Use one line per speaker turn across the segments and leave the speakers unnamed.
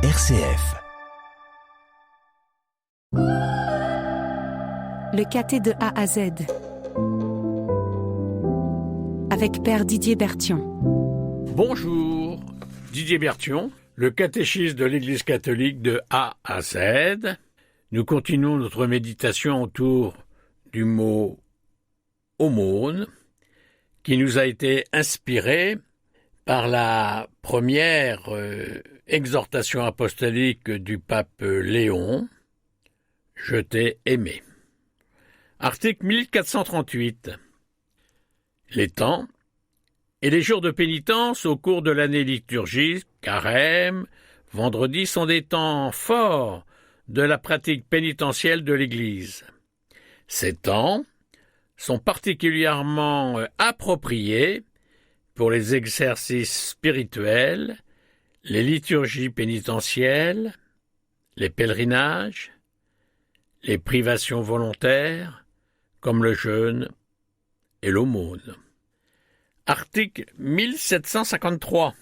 RCF.
Le caté de A à Z avec Père Didier Berthion.
Bonjour, Didier Berthion, le catéchisme de l'Église catholique de A à Z. Nous continuons notre méditation autour du mot aumône, qui nous a été inspiré par la première exhortation apostolique du pape Léon, « Je t'ai aimé ». Article 1438. Les temps et les jours de pénitence au cours de l'année liturgique, carême, vendredi, sont des temps forts de la pratique pénitentielle de l'Église. Ces temps sont particulièrement appropriés pour les exercices spirituels, les liturgies pénitentielles, les pèlerinages, les privations volontaires, comme le jeûne et l'aumône. Article 1753.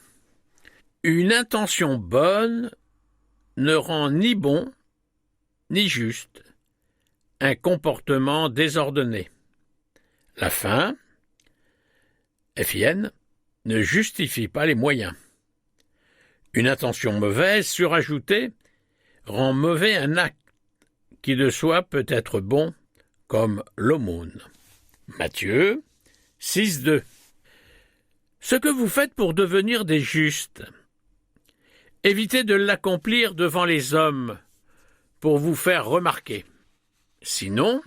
Une intention bonne ne rend ni bon ni juste un comportement désordonné. La fin, FIN, ne justifie pas les moyens. Une intention mauvaise surajoutée rend mauvais un acte qui de soi peut être bon, comme l'aumône. Matthieu 6,2. Ce que vous faites pour devenir des justes, évitez de l'accomplir devant les hommes pour vous faire remarquer. Sinon,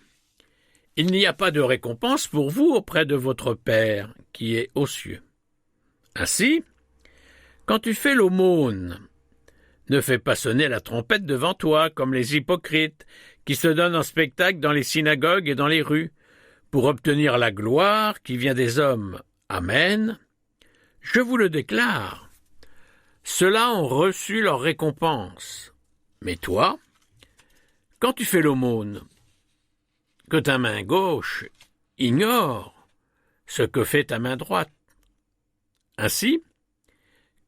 il n'y a pas de récompense pour vous auprès de votre Père qui est aux cieux. Ainsi, quand tu fais l'aumône, ne fais pas sonner la trompette devant toi comme les hypocrites qui se donnent en spectacle dans les synagogues et dans les rues pour obtenir la gloire qui vient des hommes. Amen. Je vous le déclare, ceux-là ont reçu leur récompense. Mais toi, quand tu fais l'aumône, que ta main gauche ignore ce que fait ta main droite. Ainsi,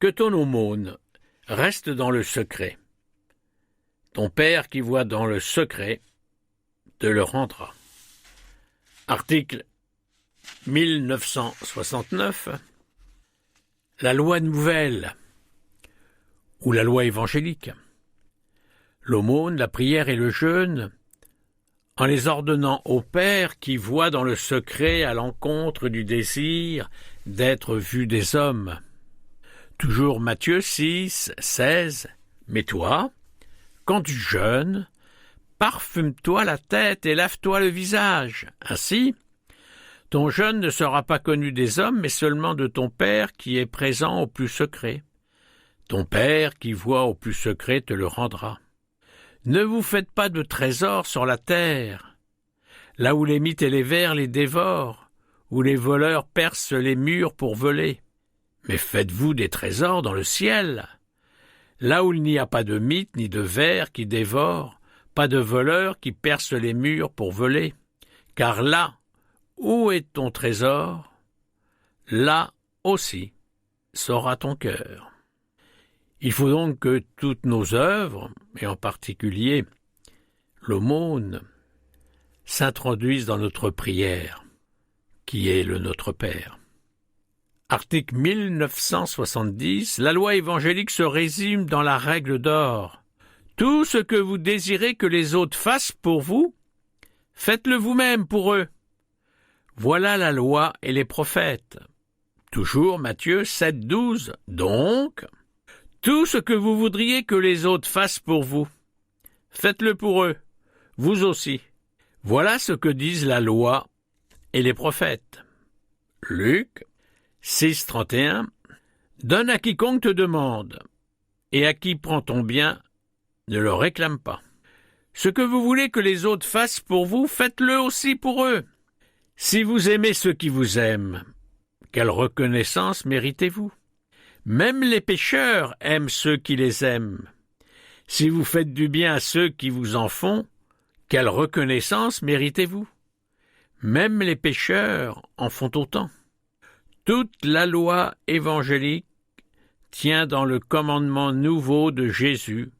que ton aumône reste dans le secret. Ton Père qui voit dans le secret te le rendra. Article 1969. La loi nouvelle ou la loi évangélique. L'aumône, la prière et le jeûne, en les ordonnant au Père qui voit dans le secret à l'encontre du désir d'être vu des hommes. Toujours Matthieu 6, 16. Mais toi, quand tu jeûnes, parfume-toi la tête et lave-toi le visage. Ainsi, ton jeûne ne sera pas connu des hommes, mais seulement de ton Père qui est présent au plus secret. Ton Père qui voit au plus secret te le rendra. Ne vous faites pas de trésors sur la terre, là où les mythes et les vers les dévorent, où les voleurs percent les murs pour voler. Mais faites-vous des trésors dans le ciel, là où il n'y a pas de mythes ni de vers qui dévorent, pas de voleurs qui percent les murs pour voler. Car là où est ton trésor, là aussi sera ton cœur. Il faut donc que toutes nos œuvres, et en particulier l'aumône, s'introduisent dans notre prière, qui est le Notre Père. Article 1970. La loi évangélique se résume dans la règle d'or. Tout ce que vous désirez que les autres fassent pour vous, faites-le vous-même pour eux. Voilà la loi et les prophètes. Toujours Matthieu 7, 12. Donc, tout ce que vous voudriez que les autres fassent pour vous, faites-le pour eux, vous aussi. Voilà ce que disent la loi et les prophètes. Luc 6, 31. Donne à quiconque te demande, et à qui prend ton bien, ne le réclame pas. Ce que vous voulez que les autres fassent pour vous, faites-le aussi pour eux. Si vous aimez ceux qui vous aiment, quelle reconnaissance méritez-vous? Même les pécheurs aiment ceux qui les aiment. Si vous faites du bien à ceux qui vous en font, quelle reconnaissance méritez-vous? Même les pécheurs en font autant. Toute la loi évangélique tient dans le commandement nouveau de Jésus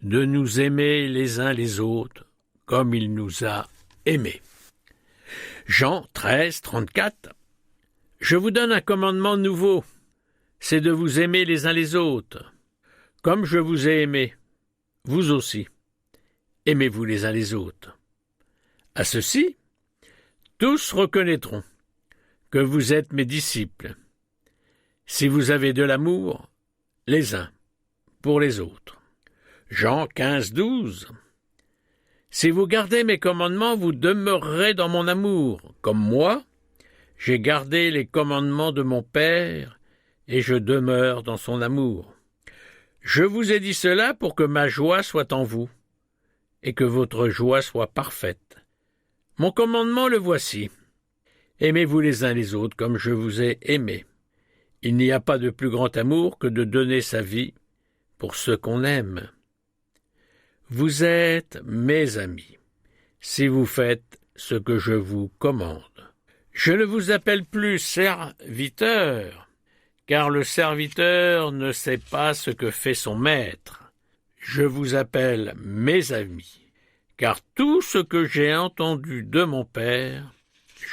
de nous aimer les uns les autres comme il nous a aimés. Jean 13, 34. Je vous donne un commandement nouveau, c'est de vous aimer les uns les autres. Comme je vous ai aimé, vous aussi, aimez-vous les uns les autres. À ceci, tous reconnaîtront que vous êtes mes disciples, si vous avez de l'amour les uns pour les autres. Jean 15, 12. Si vous gardez mes commandements, vous demeurerez dans mon amour, comme moi, j'ai gardé les commandements de mon Père, et je demeure dans son amour. Je vous ai dit cela pour que ma joie soit en vous, et que votre joie soit parfaite. Mon commandement le voici. Aimez-vous les uns les autres comme je vous ai aimés. Il n'y a pas de plus grand amour que de donner sa vie pour ceux qu'on aime. Vous êtes mes amis, si vous faites ce que je vous commande. Je ne vous appelle plus serviteur, car le serviteur ne sait pas ce que fait son maître. Je vous appelle mes amis, car tout ce que j'ai entendu de mon Père,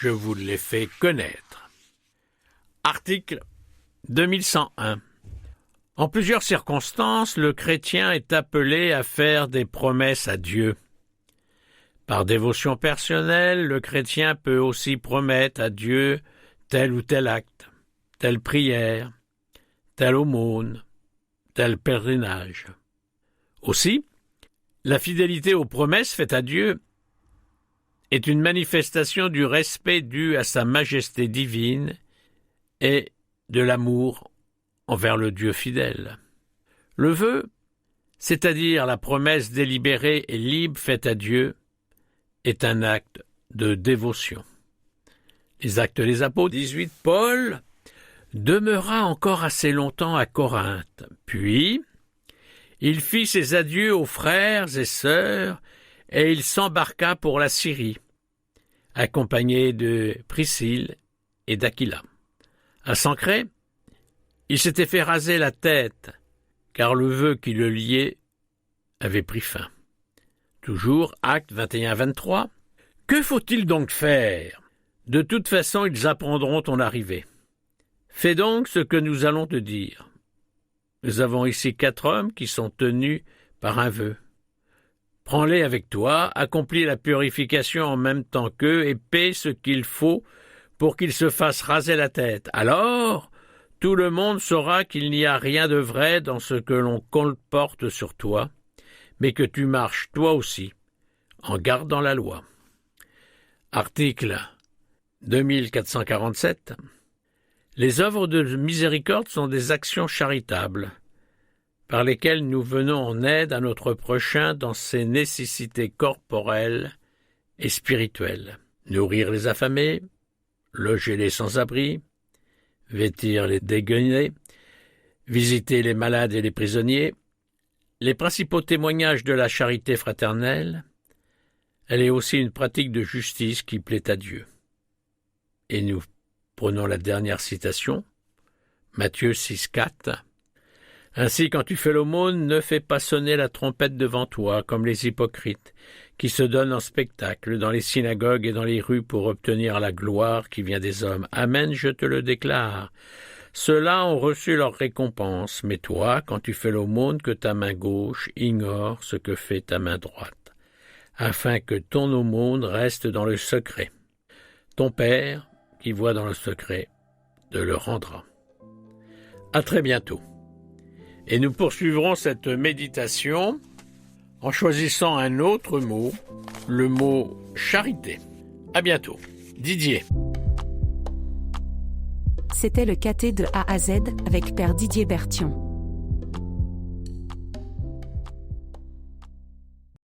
je vous l'ai fait connaître. Article 2101. En plusieurs circonstances, le chrétien est appelé à faire des promesses à Dieu. Par dévotion personnelle, le chrétien peut aussi promettre à Dieu tel ou tel acte, telle prière, telle aumône, tel pèlerinage. Aussi, la fidélité aux promesses faites à Dieu est une manifestation du respect dû à sa majesté divine et de l'amour envers le Dieu fidèle. Le vœu, c'est-à-dire la promesse délibérée et libre faite à Dieu, est un acte de dévotion. Les Actes des Apôtres 18, Paul demeura encore assez longtemps à Corinthe, puis il fit ses adieux aux frères et sœurs et il s'embarqua pour la Syrie, accompagné de Priscille et d'Aquila. À Sancré, il s'était fait raser la tête, car le vœu qui le liait avait pris fin. Toujours, Actes 21-23. Que faut-il donc faire? De toute façon, ils apprendront ton arrivée. Fais donc ce que nous allons te dire. Nous avons ici 4 hommes qui sont tenus par un vœu. Prends-les avec toi, accomplis la purification en même temps qu'eux et paie ce qu'il faut pour qu'ils se fassent raser la tête. Alors, tout le monde saura qu'il n'y a rien de vrai dans ce que l'on colporte sur toi, mais que tu marches toi aussi, en gardant la loi. Article 2447. Les œuvres de miséricorde sont des actions charitables, par lesquelles nous venons en aide à notre prochain dans ses nécessités corporelles et spirituelles. Nourrir les affamés, loger les sans-abri, vêtir les déguenillés, visiter les malades et les prisonniers, les principaux témoignages de la charité fraternelle, elle est aussi une pratique de justice qui plaît à Dieu. Et nous prenons la dernière citation, Matthieu 6, 4. Ainsi, quand tu fais l'aumône, ne fais pas sonner la trompette devant toi, comme les hypocrites, qui se donnent en spectacle dans les synagogues et dans les rues pour obtenir la gloire qui vient des hommes. Amen, je te le déclare. Ceux-là ont reçu leur récompense, mais toi, quand tu fais l'aumône, que ta main gauche ignore ce que fait ta main droite, afin que ton aumône reste dans le secret. Ton Père, qui voit dans le secret, te le rendra. À très bientôt. Et nous poursuivrons cette méditation en choisissant un autre mot, le mot charité. À bientôt. Didier.
C'était le caté de A à Z avec Père Didier Berthion.